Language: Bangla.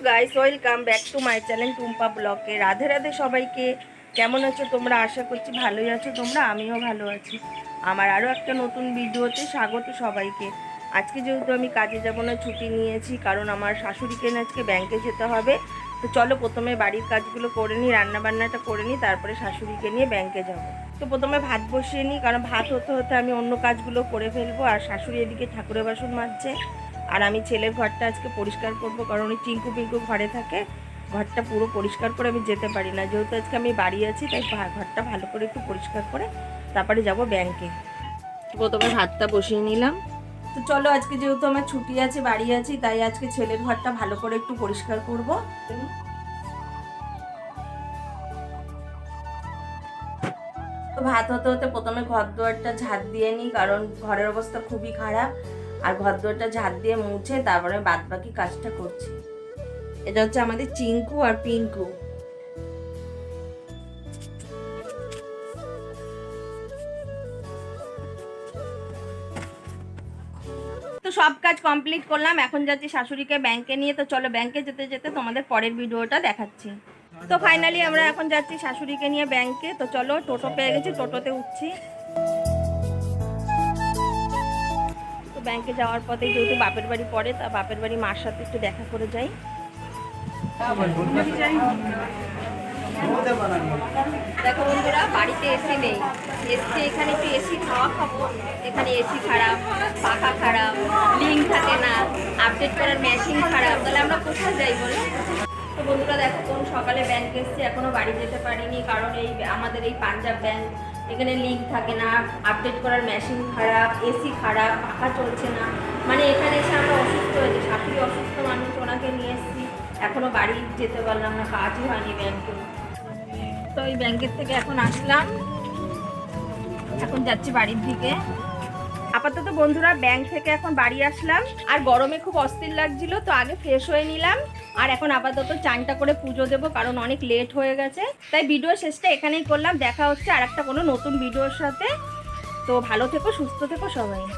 Guys, welcome back to my channel Tumpa ব্লগে। রাধে রাধে সবাইকে। কেমন আছো তোমরা? আশা করছি ভালোই আছো তোমরা, আমিও ভালো আছি। আমার আরও একটা নতুন ভিডিওতে স্বাগত সবাইকে। আজকে যেহেতু আমি কাজে যাব না, ছুটি নিয়েছি, কারণ আমার শাশুড়িকে আজকে ব্যাংকে যেতে হবে। তো চলো প্রথমে বাড়ির কাজগুলো করে নিই, রান্নাবান্নাটা করে নিই, তারপরে শাশুড়িকে নিয়ে ব্যাংকে যাব। তো প্রথমে ভাত বসিয়ে নিই, কারণ ভাত হতে হতে আমি অন্য কাজগুলো করে ফেলবো। আর শাশুড়ি এদিকে ঠাকুরের বাসন মাজছে, আর আমি ছেলের ঘরটা আজকে পরিষ্কার করব, কারণ ওই টিঙ্কু পিঙ্কু ঘরে থাকে। ঘরটা পুরো পরিষ্কার করে আমি যেতে পারি না, যেহেতু আজকে আমি বাড়ি আছি, তাই ঘরটা ভালো করে একটু পরিষ্কার করে তারপরে যাব ব্যাংকে। প্রথমে ভাতটা বসিয়ে নিলাম। তো চলো, আজকে যেহেতু আমার ছুটি আছে, বাড়ি আছি, তাই আজকে ছেলের ঘরটা ভালো করে একটু পরিষ্কার করব। তো ভাত হতে হতে প্রথমে ঘর দুয়ারটা ঝাঁট দিয়ে নিই, কারণ ঘরের অবস্থা খুবই খারাপ। আর ঘর দুয়ারটা ঝাঁট দিয়ে মুছে তারপরে বাদ বাকি কাজটা করছি। এটা হচ্ছে আমাদের চিঙ্কু আর পিঙ্কু। তো সব কাজ কমপ্লিট করলাম, এখন যাচ্ছি শাশুড়িকে ব্যাংকে নিয়ে। তো চলো, ব্যাংকে যেতে যেতে তোমাদের পরের ভিডিওটা দেখাচ্ছি। তো ফাইনালি আমরা এখন যাচ্ছি শাশুড়িকে নিয়ে ব্যাংকে। তো চলো, টোটো পেয়ে গেছি, টোটোতে উঠছি। তো ব্যাংকে যাওয়ার পথে যেহেতু বাপের বাড়ি পড়ে, তা বাপের বাড়ি মার সাথে একটু দেখা করে যাই। দেখো বন্ধুরা, বাড়িতে এসি নেই, এসছি এখানে একটু এসি খাওয়া খাবো। এখানে এসি খারাপ, পাখা খারাপ, লিঙ্ক থাকে না, আপডেট করার মেশিন খারাপ, তাহলে আমরা কোথায় যাই বলো? তো বন্ধুরা দেখো, কোন সকালে ব্যাংক এসছি, এখনো বাড়ি যেতে পারিনি, কারণ আমাদের এই পাঞ্জাব ব্যাংক, এখানে লিঙ্ক থাকে না, আপডেট করার মেশিন খারাপ, এসি খারাপ, পাখা চলছে না। মানে এখানে এসে আমরা অসুস্থ হয়েছি, শাশুড়ি অসুস্থ মানুষ, ওনাকে নিয়ে এসছি, এখনো বাড়ি যেতে পারলাম না, কাজই হয়নি ব্যাংকে। তো ওই ব্যাংকের থেকে এখন আসলাম, এখন যাচ্ছি বাড়ির দিকে। আপাতত বন্ধুরা, ব্যাংক থেকে এখন বাড়ি আসলাম, আর গরমে খুব অস্থির লাগছিল, তো আগে ফ্রেশ হয়ে নিলাম। আর এখন আপাতত চানটা করে পুজো দেবো, কারণ অনেক লেট হয়ে গেছে। তাই ভিডিও শেষটা এখানেই করলাম, দেখা হচ্ছে আর একটা কোনো নতুন ভিডিওর সাথে। তো ভালো থেকো, সুস্থ থেকো সবাই।